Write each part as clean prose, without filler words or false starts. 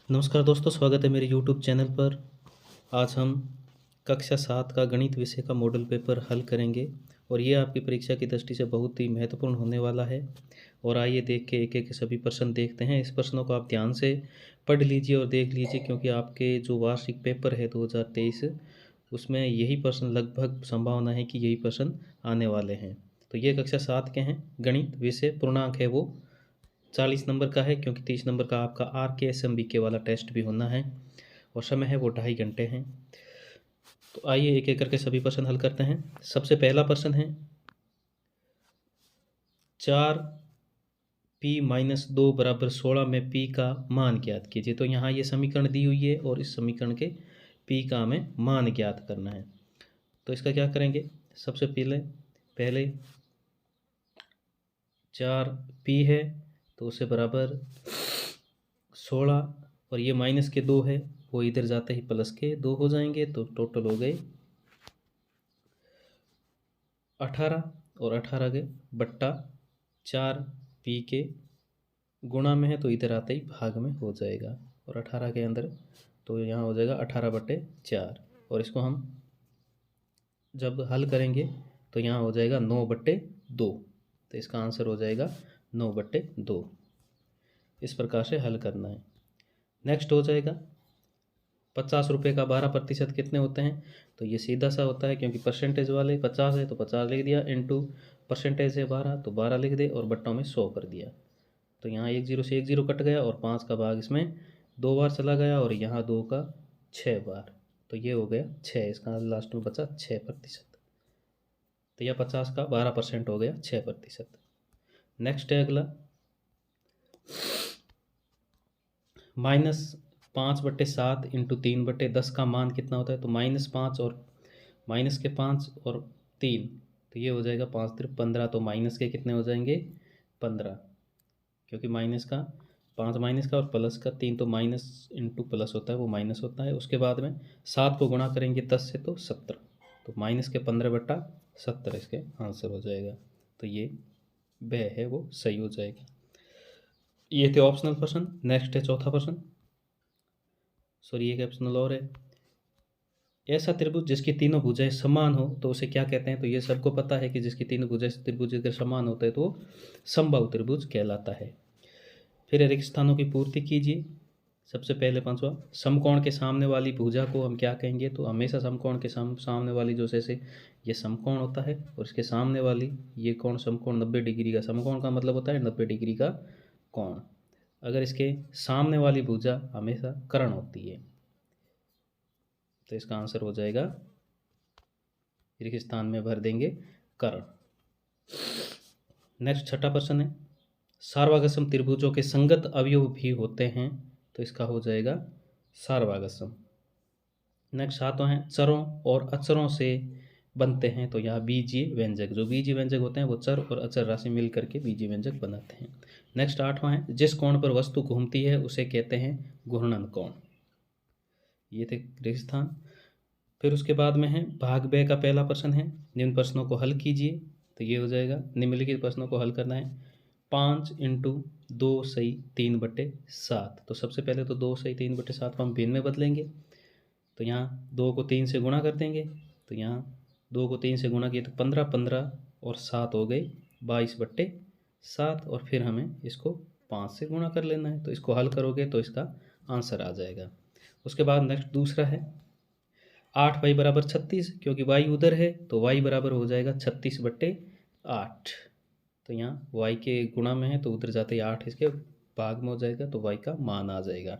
नमस्कार दोस्तों, स्वागत है मेरे YouTube चैनल पर। आज हम कक्षा 7 का गणित विषय का मॉडल पेपर हल करेंगे और ये आपकी परीक्षा की दृष्टि से बहुत ही महत्वपूर्ण होने वाला है। और आइए देख के एक-एक सभी प्रश्न देखते हैं। इस प्रश्नों को आप ध्यान से पढ़ लीजिए और देख लीजिए, क्योंकि आपके जो वार्षिक पेपर है 2023 उसमें यही प्रश्न लगभग संभावना है कि यही प्रश्न आने वाले हैं। तो ये कक्षा 7 के हैं। गणित विषय पूर्णांक है वो 40 नंबर का है, क्योंकि 30 नंबर का आपका RKSMBK वाला टेस्ट भी होना है और समय है वो 2.5 घंटे हैं। तो आइए एक एक करके सभी प्रश्न हल करते हैं। सबसे पहला प्रश्न है 4p-2 बराबर 16 में p का मान ज्ञात कीजिए। तो यहाँ ये समीकरण दी हुई है और इस समीकरण के p का हमें मान ज्ञात करना है। तो इसका क्या करेंगे, सबसे पहले 4p है तो उसे बराबर 16 और ये माइनस के 2 है, वो इधर जाते ही प्लस के 2 हो जाएंगे। तो टोटल हो गए 18 और 18 के बट्टा 4p के गुणा में है तो इधर आते ही भाग में हो जाएगा। और 18 के अंदर तो यहाँ हो जाएगा 18/4 और इसको हम जब हल करेंगे तो यहाँ हो जाएगा 9/2। तो इसका आंसर हो जाएगा 9/2। इस प्रकार से हल करना है। नेक्स्ट हो जाएगा 50 रुपये का 12% कितने होते हैं। तो ये सीधा सा होता है, क्योंकि परसेंटेज वाले 50 है तो 50 लिख दिया, इंटू परसेंटेज है 12 तो 12 लिख दे और बट्टों में 100 कर दिया। तो यहाँ 1 0 से 1 0 कट गया और 5 का भाग इसमें 2 बार चला गया और यहाँ 2 का 6 बार। तो ये हो गया 6, इसका लास्ट में बचा 6%। तो यह 50 का 12% हो गया 6%। नेक्स्ट है अगला -5/7 इंटू 3/10 का मान कितना होता है। तो -5 और माइनस के 5 और 3 तो ये हो जाएगा 5 3 15। तो माइनस के कितने हो जाएंगे 15, क्योंकि माइनस का 5 माइनस का और प्लस का 3 तो माइनस इंटू प्लस होता है, वो माइनस होता है। उसके बाद में 7 को गुणा करेंगे 10 से तो 17, तो माइनस के 15/17 इसके आंसर हो जाएगा। तो ये वह है वो सही हो जाएगा। ये थे ऑप्शनल प्रश्न। नेक्स्ट है चौथा प्रश्न, सॉरी एक ऑप्शनल और है। ऐसा त्रिभुज जिसकी तीनों भुजाएं समान हो तो उसे क्या कहते हैं। तो ये सबको पता है कि जिसकी तीनों भुजाएं त्रिभुज अगर समान होता है तो वो समबाहु त्रिभुज कहलाता है। फिर रिक्त स्थानों की पूर्ति कीजिए। सबसे पहले पांचवा, समकोण के सामने वाली भुजा को हम क्या कहेंगे। तो हमेशा समकोण के सामने वाली जो जैसे ये समकोण होता है और इसके सामने वाली ये कोण समकोण 90 डिग्री का, समकोण का मतलब होता है 90 डिग्री का कोण। अगर इसके सामने वाली भुजा हमेशा कर्ण होती है तो इसका आंसर हो जाएगा, रिक्त स्थान में भर देंगे कर्ण। नेक्स्ट छठा प्रश्न है, सार्वगासम त्रिभुजों के संगत अवयव भी होते हैं तो इसका हो जाएगा सार्वगासम। नेक्स्ट सातवां है, चरों और अचरों से बनते हैं तो यहाँ बीजीय व्यंजक, जो बीजीय व्यंजक होते हैं वो चर और अचर राशि मिल करके बीजीय व्यंजक बनाते हैं। नेक्स्ट आठवां है, जिस कोण पर वस्तु घूमती है उसे कहते हैं घूर्णन कोण। ये थे रिक्त स्थान। फिर उसके बाद में है भाग ब का पहला प्रश्न है, निम्न प्रश्नों को हल कीजिए। तो ये हो जाएगा, निम्नलिखित प्रश्नों को हल करना है। 5 इंटू 2 सही 3/7। तो सबसे पहले तो 2 सही 3/7 को हम भिन्न में बदलेंगे। तो यहाँ 2 को 3 से गुणा कर देंगे। तो यहाँ 2 को 3 से गुणा किए तो 15 15 और 7 हो गए 22/7। और फिर हमें इसको 5 से गुणा कर लेना है। तो इसको हल करोगे तो इसका आंसर आ जाएगा। उसके बाद नेक्स्ट दूसरा है 8y बराबर 36, क्योंकि y उधर है तो y बराबर हो जाएगा 36/8। तो यहाँ y के गुणा में है तो उधर जाते ही 8 इसके भाग में हो जाएगा तो y का मान आ जाएगा।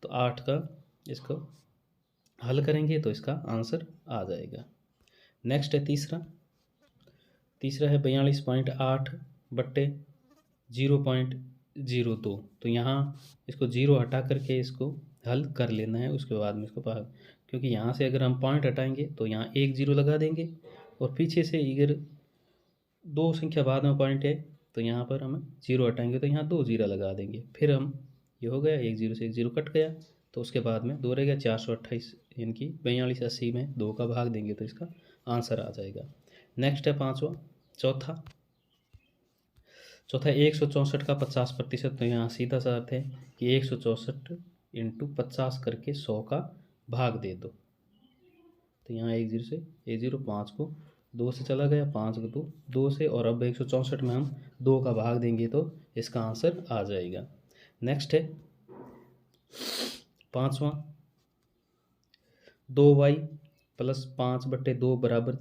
तो 8 का इसको हल करेंगे तो इसका आंसर आ जाएगा। नेक्स्ट है तीसरा है 42.8/0.02। तो यहाँ इसको 0 हटा करके इसको हल कर लेना है। उसके बाद में इसको क्योंकि यहाँ से अगर हम पॉइंट हटाएंगे तो यहाँ 1 0 लगा देंगे और पीछे से इधर 2 संख्या बाद में पॉइंट है तो यहाँ पर हम 0 हटाएंगे तो यहाँ 2 0 लगा देंगे। फिर हम ये हो गया 1 0 से 1 0 कट गया। तो उसके बाद में 2 रह गया 428, यानी कि 4280 में 2 का भाग देंगे तो इसका आंसर आ जाएगा। नेक्स्ट है चौथा 164 का 50%। तो यहाँ सीधा सा अर्थ है कि 164 इंटू 50 करके 100 का भाग दे दो। तो यहाँ 1 0 से 1 0, 5 को 2 से चला गया, 5 को 2 2 से, और अब 164 में हम 2 का भाग देंगे तो इसका आंसर आ जाएगा। नेक्स्ट है 5वां, 2y प्लस 5/2 बराबर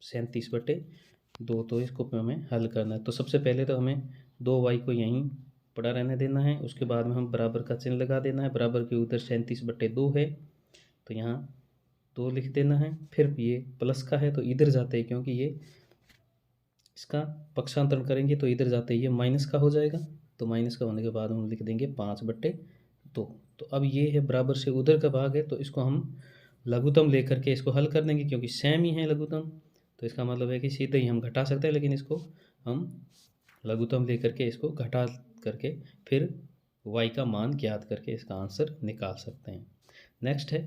37/2। तो इसको हमें हल करना है। तो सबसे पहले तो हमें 2y को यहीं पड़ा रहने देना है, उसके बाद में हम बराबर का चिन्ह लगा देना है। बराबर के उधर 37/2 है तो यहाँ 2 लिख देना है। फिर ये प्लस का है तो इधर जाते हैं, क्योंकि ये इसका पक्षांतरण करेंगे तो इधर जाते ही ये माइनस का हो जाएगा। तो माइनस का होने के बाद हम लिख देंगे 5/2। तो अब ये है बराबर से उधर का भाग है, तो इसको हम लघुत्तम लेकर के इसको हल कर देंगे, क्योंकि सेम ही है लघुत्तम। तो इसका मतलब है कि सीधे ही हम घटा सकते हैं, लेकिन इसको हम लघुत्तम लेकर के इसको घटा करके फिर y का मान ज्ञात करके इसका आंसर निकाल सकते हैं। नेक्स्ट है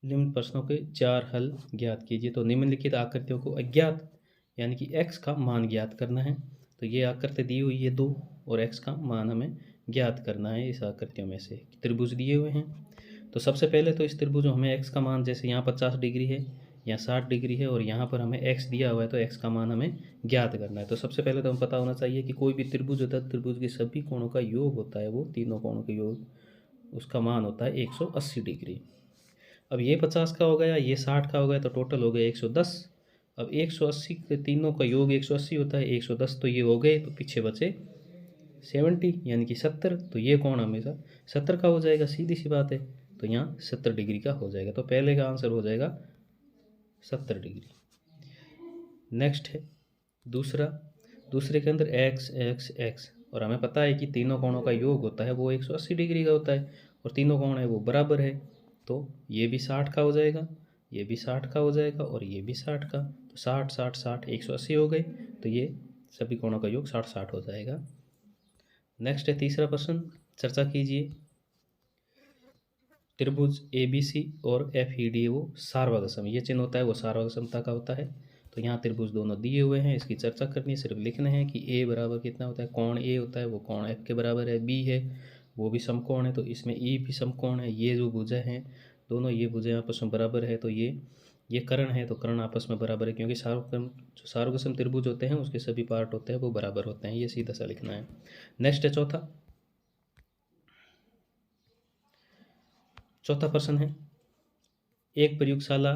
निम्न प्रश्नों के 4 हल ज्ञात कीजिए। तो निम्नलिखित आकृतियों को अज्ञात यानी कि x का मान ज्ञात करना है। तो ये आकृति दी हुई है 2, और x का मान हमें ज्ञात करना है इस आकृतियों में से। त्रिभुज दिए हुए हैं, तो सबसे पहले तो इस त्रिभुज में हमें x का मान, जैसे यहाँ 50 डिग्री है, यहाँ 60 डिग्री है, और यहाँ पर हमें x दिया हुआ है, तो x का मान हमें ज्ञात करना है। तो सबसे पहले तो हमें पता होना चाहिए कि कोई भी त्रिभुज होता है, त्रिभुज के सभी कोणों का योग होता है, वो तीनों कोणों का योग, उसका मान होता है 180 डिग्री। अब ये 50 का हो गया, ये 60 का हो गया, तो टोटल हो गया 110। अब 180 के तीनों का योग 180 होता है, 110 तो ये हो गए, तो पीछे बचे 70 यानी कि 70। तो ये कोण हमेशा 70 का हो जाएगा, सीधी सी बात है। तो यहाँ 70 डिग्री का हो जाएगा। तो पहले का आंसर हो जाएगा 70 डिग्री। नेक्स्ट है दूसरा, दूसरे के अंदर x x x, और हमें पता है कि तीनों कोणों का योग होता है वो 180 डिग्री का होता है, और तीनों कोण है वो बराबर है। तो ये भी 60 का हो जाएगा, ये भी 60 का हो जाएगा, और ये भी 60 का। तो 60 60 60 180 हो गए, तो ये सभी कोणों का योग 60 60 हो जाएगा। नेक्स्ट है तीसरा प्रश्न, चर्चा कीजिए। त्रिभुज ABC और FED वो सार्वगसम, ये चिन्ह होता है वो सार्वगसमता का होता है। तो यहाँ त्रिभुज दोनों दिए हुए हैं, इसकी चर्चा करनी है, सिर्फ लिखना है कि A बराबर कितना होता है, कोण A होता है वो कोण F के बराबर है। B है वो भी समकोण है, तो इसमें E भी समकोण है। ये जो भुजा हैं दोनों, ये भुजा आपस में बराबर है, तो ये कर्ण है, तो कर्ण आपस में बराबर है, क्योंकि जो सार्वगसम त्रिभुज होते हैं उसके सभी पार्ट होते हैं वो बराबर होते हैं। ये सीधा सा लिखना है। नेक्स्ट है चौथा प्रश्न है, एक प्रयोगशाला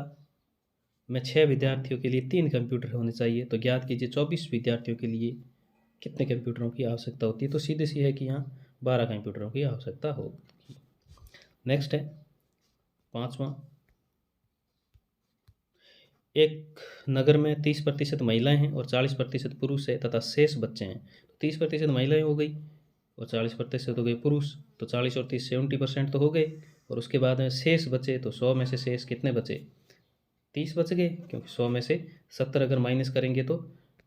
में 6 विद्यार्थियों के लिए 3 कंप्यूटर होने चाहिए। तो ज्ञात कीजिए 24 विद्यार्थियों के लिए कितने कंप्यूटरों की आवश्यकता होती है। तो सीधे सी है कि यहाँ 12 कंप्यूटरों की आवश्यकता होगी। नेक्स्ट है 5वां, एक नगर में 30% महिलाएं हैं और 40% पुरुष है तथा शेष बच्चे हैं। तो 30% महिलाएं हो गई और 40% हो गए पुरुष, तो 40 और 30 70% तो हो गए। और उसके बाद में शेष बचे, तो 100 में से शेष कितने बचे, 30 बच गए, क्योंकि 100 में से 70 अगर माइनस करेंगे तो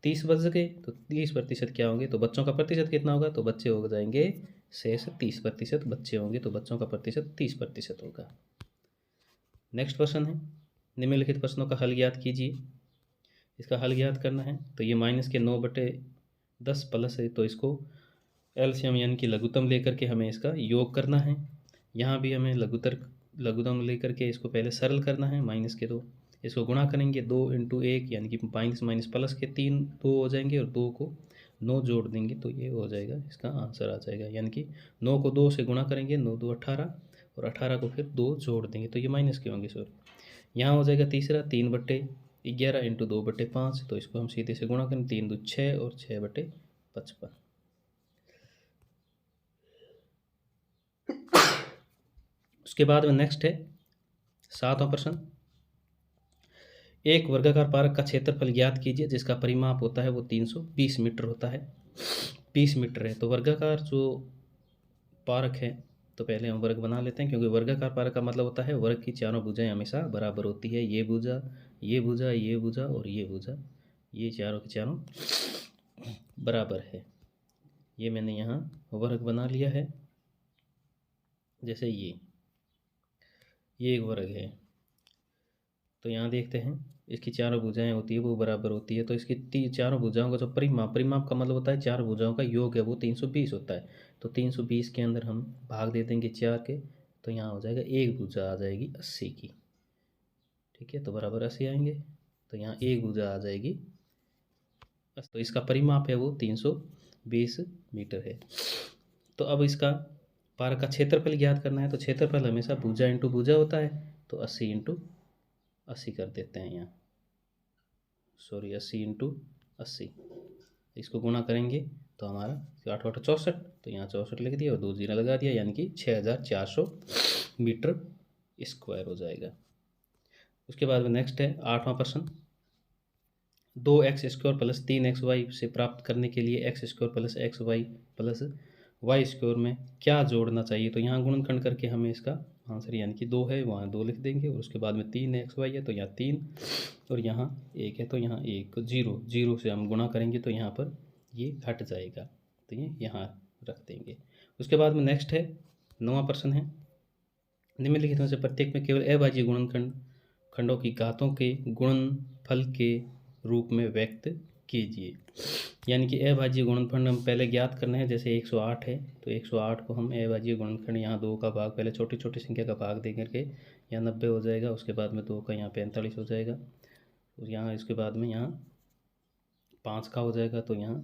30 बच गए। तो 30% क्या होंगे, तो बच्चों का प्रतिशत कितना होगा, तो बच्चे हो जाएंगे शेष 30% बच्चे होंगे, तो बच्चों का प्रतिशत 30% होगा। नेक्स्ट प्रश्न है, निम्नलिखित प्रश्नों का हल ज्ञात कीजिए। इसका हल ज्ञात करना है, तो ये माइनस के 9/10 प्लस है, तो इसको एलसीएम यानी कि लघुत्तम लेकर के हमें इसका योग करना है। यहाँ भी हमें लघुत्तम लेकर के इसको पहले सरल करना है। माइनस के 2 इसको गुणा करेंगे, 2 × 1 यानी कि माइनस माइनस प्लस के 3 2 हो जाएंगे, और 2 को 9 जोड़ देंगे, तो ये हो जाएगा, इसका आंसर आ जाएगा। यानी कि 9 को 2 से गुणा करेंगे, 9 2 18, और 18 को फिर 2 जोड़ देंगे, तो ये माइनस के होंगे, सॉरी। यहाँ हो जाएगा तीसरा 3/11 × 2/5, तो इसको हम सीधे से गुणा करें, 3 2 6 और 6/55। उसके बाद में नेक्स्ट है 7वां प्रश्न, एक वर्गाकार पार्क का क्षेत्रफल ज्ञात कीजिए जिसका परिमाप होता है वो 320 मीटर होता है, 20 मीटर है। तो वर्गाकार जो पार्क है, तो पहले हम वर्ग बना लेते हैं, क्योंकि वर्गाकार पार्क का मतलब होता है वर्ग की चारों भुजाएं हमेशा बराबर होती है। ये भुजा, ये भुजा, ये भुजा और ये भुजा, ये चारों की चारों बराबर है। ये मैंने यहाँ वर्ग बना लिया है। जैसे ये एक वर्ग है, तो यहाँ देखते हैं इसकी चारों भुजाएं होती है वो बराबर होती है, तो इसकी चारों भुजाओं का जो परिमाप का मतलब होता है चार भुजाओं का योग है वो 320 होता है। तो 320 के अंदर हम भाग दे देंगे 4 के, तो यहाँ हो जाएगा एक भुजा आ जाएगी 80 की। ठीक है, तो बराबर 80 आएंगे, तो यहाँ एक भुजा आ जाएगी। बस, तो इसका परिमाप है वो 320 मीटर है। तो अब इसका पार्क का क्षेत्रफल ज्ञात करना है, तो क्षेत्रफल हमेशा भुजा इंटू भुजा होता है, तो 80 इंटू 80 कर देते हैं यहाँ, सॉरी 80 इंटू 80, इसको गुणा करेंगे तो हमारा 8 8 64, तो यहाँ 64 लिख दिया और 2 जीरो लगा दिया, यानी कि 6400 मीटर स्क्वायर हो जाएगा। उसके बाद में नेक्स्ट है 8वां प्रश्न, 2x² प्लस 3xy से प्राप्त करने के लिए x² plus xy plus Y square में क्या जोड़ना चाहिए। तो यहाँ गुणनखंड करके हमें इसका आंसर, यानी कि 2 है वहाँ 2 लिख देंगे, और उसके बाद में 3xy है तो यहाँ 3, और यहाँ 1 है तो यहाँ 1, 0 से हम गुणा करेंगे तो यहाँ पर ये हट जाएगा, तो ये यहाँ रख देंगे। उसके बाद में नेक्स्ट है 9वां प्रश्न है, निम्नलिखित में से प्रत्येक में केवल अभाज्य गुणनखंड खंडों की घातों के गुणनफल के रूप में व्यक्त कीजिए। यानी कि अभाज्य गुणनखंड हम पहले ज्ञात करना है, जैसे 108 है तो 108 को हम अभाज्य गुणनखंड, यहाँ 2 का भाग, पहले छोटी छोटी संख्या का भाग दे करके यहाँ 90 हो जाएगा, उसके बाद में 2 का यहाँ 45 हो जाएगा, और यहाँ इसके बाद में यहाँ 5 का हो जाएगा तो यहाँ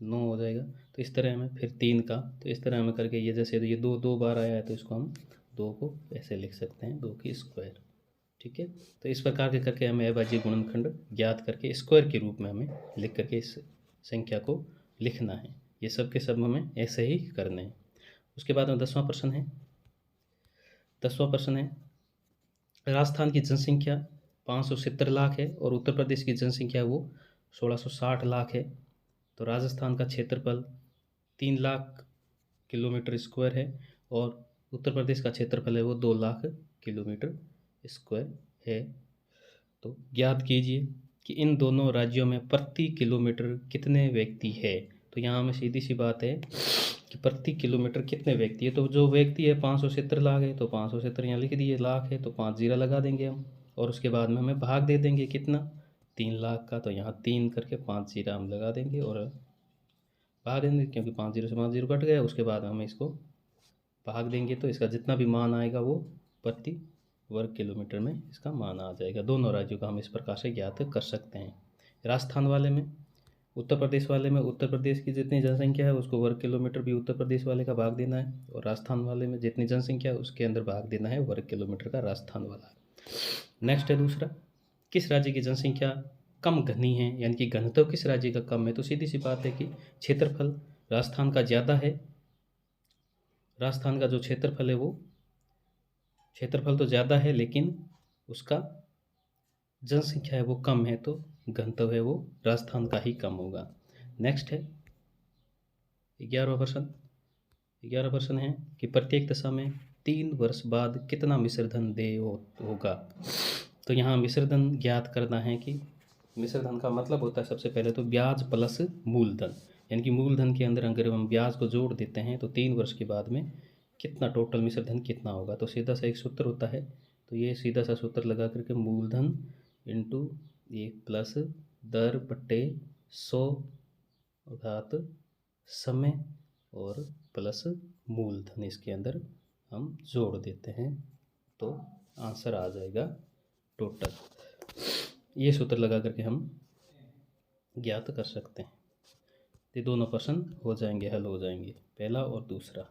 9 हो जाएगा। तो इस तरह हमें फिर 3 का, तो इस तरह हमें करके ये जैसे ये 2 बार आया है तो इसको हम 2 को ऐसे लिख सकते हैं, 2 की स्क्वायर। ठीक है, तो इस प्रकार के करके हमें अभाज्य गुणनखंड ज्ञात करके स्क्वायर के रूप में हमें लिख करके इस संख्या को लिखना है। ये सब के सब हमें ऐसे ही करने हैं। उसके बाद में 10वां प्रश्न है, 10वां प्रश्न है, राजस्थान की जनसंख्या 570 लाख है और उत्तर प्रदेश की जनसंख्या वो 1660 लाख है। तो राजस्थान का क्षेत्रफल 3 लाख किलोमीटर स्क्वायर है और उत्तर प्रदेश का क्षेत्रफल है वो 2 लाख किलोमीटर स्क्वायर है। तो ज्ञात कीजिए कि इन दोनों राज्यों में प्रति किलोमीटर कितने व्यक्ति है। तो यहाँ में सीधी सी बात है कि प्रति किलोमीटर कितने व्यक्ति है, तो जो व्यक्ति है 570 लाख है, तो 570 यहाँ लिख दिए, लाख है तो 5 जीरो लगा देंगे हम, और उसके बाद में हमें भाग दे देंगे कितना, 3 लाख का, तो यहाँ 3 करके 5 जीरो हम लगा देंगे और भाग देंगे, क्योंकि 5 जीरो से 5 जीरो कट गया। उसके बाद हम इसको भाग देंगे तो इसका जितना भी मान आएगा वो प्रति वर्ग किलोमीटर में इसका मान आ जाएगा। दोनों राज्यों का हम इस प्रकार से ज्ञात कर सकते हैं। राजस्थान वाले में, उत्तर प्रदेश वाले में उत्तर प्रदेश की जितनी जनसंख्या है उसको वर्ग किलोमीटर भी उत्तर प्रदेश वाले का भाग देना है, और राजस्थान वाले में जितनी जनसंख्या है उसके अंदर भाग देना है वर्ग किलोमीटर का राजस्थान वाला। नेक्स्ट है दूसरा, किस राज्य की जनसंख्या कम घनी है, यानी कि घनत्व किस राज्य का कम है। तो सीधी सी बात है कि क्षेत्रफल राजस्थान का ज़्यादा है, राजस्थान का जो क्षेत्रफल है वो क्षेत्रफल तो ज़्यादा है लेकिन उसका जनसंख्या है वो कम है, तो घनत्व है वो राजस्थान का ही कम होगा। नेक्स्ट है 11वां प्रश्न, 11वां प्रश्न है कि प्रत्येक दशा में 3 वर्ष बाद कितना मिश्रधन देय होगा। तो यहाँ मिश्रधन ज्ञात करना है कि मिश्रधन का मतलब होता है सबसे पहले तो ब्याज प्लस मूलधन, यानी कि मूलधन के अंदर अगर हम ब्याज को जोड़ देते हैं तो 3 वर्ष के बाद में कितना टोटल मिश्रधन कितना होगा। तो सीधा सा एक सूत्र होता है, तो ये सीधा सा सूत्र लगा करके मूलधन इंटू 1 प्लस दर बट्टे 100 घात समय और प्लस मूलधन, इसके अंदर हम जोड़ देते हैं तो आंसर आ जाएगा टोटल। ये सूत्र लगा करके हम ज्ञात कर सकते हैं। ये दोनों प्रश्न हो जाएंगे, हल हो जाएंगे, पहला और दूसरा।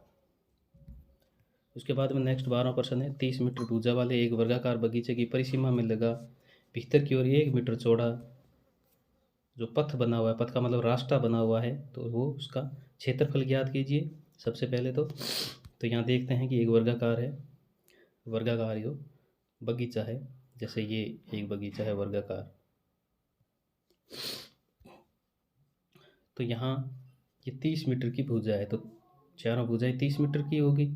उसके बाद में नेक्स्ट 12वां प्रश्न है, 30 मीटर भुजा वाले एक वर्गाकार बगीचे की परिसीमा में लगा भीतर की ओर 1 मीटर चौड़ा जो पथ बना हुआ है, पथ का मतलब रास्ता बना हुआ है, तो वो उसका क्षेत्रफल ज्ञात कीजिए। सबसे पहले तो यहाँ देखते हैं कि एक वर्गाकार है, वर्गाकार जो बगीचा है, जैसे ये एक बगीचा है वर्गाकार, तो यहाँ ये 30 मीटर की भुजा है, तो चारों भुजाएं 30 मीटर की होगी।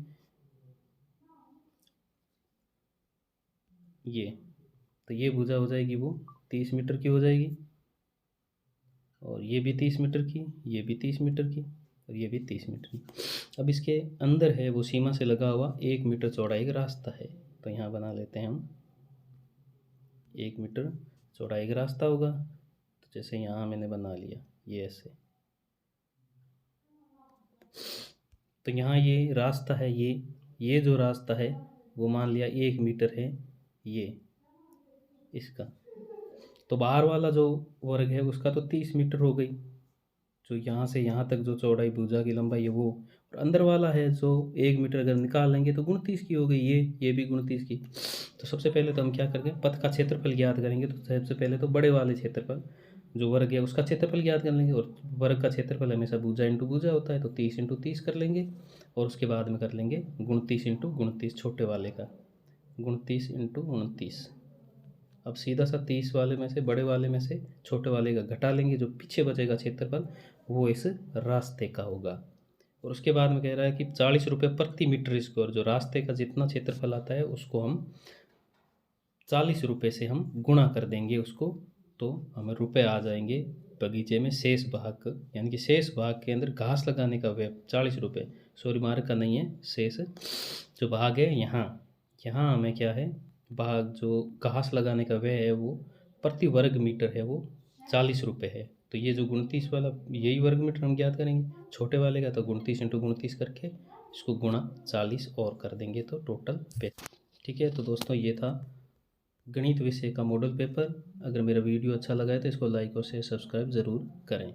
ये भुजा हो जाएगी वो 30 मीटर की हो जाएगी, और ये भी 30 मीटर की, ये भी 30 मीटर की, और ये भी 30 मीटर की। अब इसके अंदर है वो सीमा से लगा हुआ 1 मीटर चौड़ा एक रास्ता है, तो यहाँ बना लेते हैं हम 1 मीटर चौड़ाई का रास्ता होगा। तो जैसे यहाँ मैंने बना लिया ये ऐसे, तो यहाँ ये रास्ता है, ये जो रास्ता है वो मान लिया 1 मीटर है ये इसका। तो बाहर वाला जो वर्ग है उसका तो 30 मीटर हो गई, जो यहाँ से यहाँ तक जो चौड़ाई भुजा की लंबाई है वो। और अंदर वाला है जो 1 मीटर अगर निकालेंगे तो 29 की हो गई, ये भी 29 की। तो सबसे पहले तो हम क्या करेंगे, पथ का क्षेत्रफल ज्ञात करेंगे। तो सबसे पहले तो बड़े वाले क्षेत्रफल जो वर्ग है उसका क्षेत्रफल ज्ञात कर लेंगे, और वर्ग का क्षेत्रफल हमेशा भुजा इंटू भुजा होता है, तो 30 × 30 कर लेंगे। और उसके बाद में कर लेंगे 29 × 29 छोटे वाले का, 29 × 29। अब सीधा सा 30 वाले में से, बड़े वाले में से छोटे वाले का घटा लेंगे, जो पीछे बचेगा क्षेत्रफल वो इस रास्ते का होगा। और उसके बाद में कह रहा है कि 40 रुपये प्रति मीटर स्क्वायर, जो रास्ते का जितना क्षेत्रफल आता है उसको हम 40 रुपये से हम गुणा कर देंगे उसको, तो हमें रुपए आ जाएंगे बगीचे में शेष भाग, यानी कि शेष भाग के अंदर घास लगाने का व्यय 40 रुपये, सॉरी मार्ग का नहीं है, शेष जो भाग है यहाँ, यहाँ हमें क्या है, भाग जो घास लगाने का व्यय है वो प्रति वर्ग मीटर है वो 40 रुपये है। तो ये जो 29 वाला यही वर्ग मीटर हम ज्ञात करेंगे, छोटे वाले का तो 29 × 29 करके इसको गुणा 40 और कर देंगे तो टोटल पे। ठीक है, तो दोस्तों ये था गणित विषय का मॉडल पेपर। अगर मेरा वीडियो अच्छा लगा है तो इसको लाइक और शेयर सब्सक्राइब ज़रूर करें।